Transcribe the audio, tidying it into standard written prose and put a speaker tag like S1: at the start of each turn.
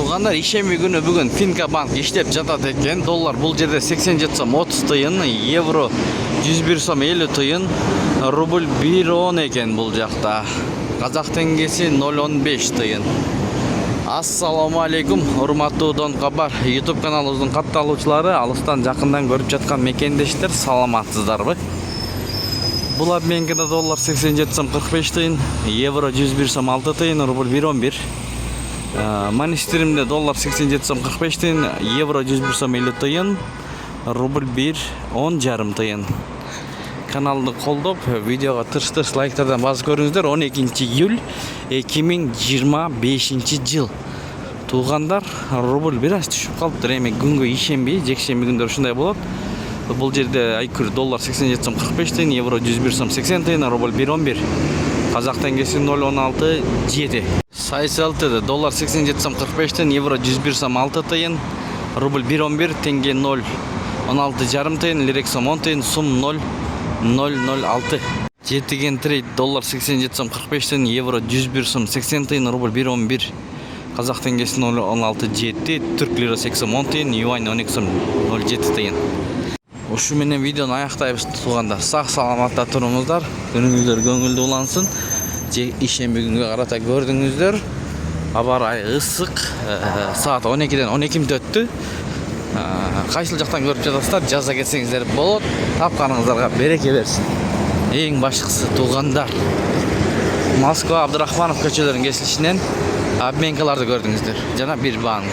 S1: Туугандар, ишемби күнү бүгүн Финка банк иштеп жатат экен. Доллар бул жерде 87 сом 30 тыйын, евро 101 сом 50 тыйын, рубль 1.10 экен бул жакта. Казак теңгеси 0.15 тыйын. Ассаламу алейкум, урматтуу Дон Кабар YouTube каналыбыздын катталуучулары, алыстан жакындан көрүп жаткан мекендештер, саламатсыздарбы? Бул обменкеде доллар 87 сом 45 тыйын, евро 101 сом 6 тыйын, рубль 1.11. Манистеримде доллар 87 сом 45 тыйын, евро 101 сом 50 тыйын, рубль 1.10 жарым тыйын. Каналды колдоп, видеого тырс-тырс лайктардан басып көрүңүздөр. 12 июль 2025 жыл. Туугандар, рубль бир аз түшүп калыптыр. Эми күнгө ишемби, жекшемби күндөр ушундай болот. Бул жерде айкүр доллар 87 сом 45 тыйын, евро 101 сом 80 тыйын, рубль 1.11. Казак теңгеси 0.16 7. Сайсалтыда доллар 87 сом 45 тыйын, евро 101 сом 6 тыйын, рубль 1.11, тенге 0.16 жарым тыйын, лирек сом 10 тыйын, сум 0.006. Жетиген трейд доллар 87 сом 45 тыйын, евро 101 сом 80 тыйын, рубль 1.11. Казак теңгеси 0.16 7, түрк лирасы 2 сом 10 тыйын, юань 12 сом 0.7 тыйын. Ушу менен видеону аяктайбыз туугандар. Сак саламатта туруңуздар. Күнүңүздөр көңүлдүү улансын. Ишемби күнгө карата көрдүңүздөр. Аба ырайы ысык. Саат 12ден 12 өттү. Кайсыл жактан көрүп жатасыздар? Жаза кетсеңиздер болот. Тапканыңыздарга береке берсин. Эң башкысы туугандар. Москва Абдрахманов көчөлөрүнүн кесилишинен обменкаларды көрдүңүздөр. Жана бир банк.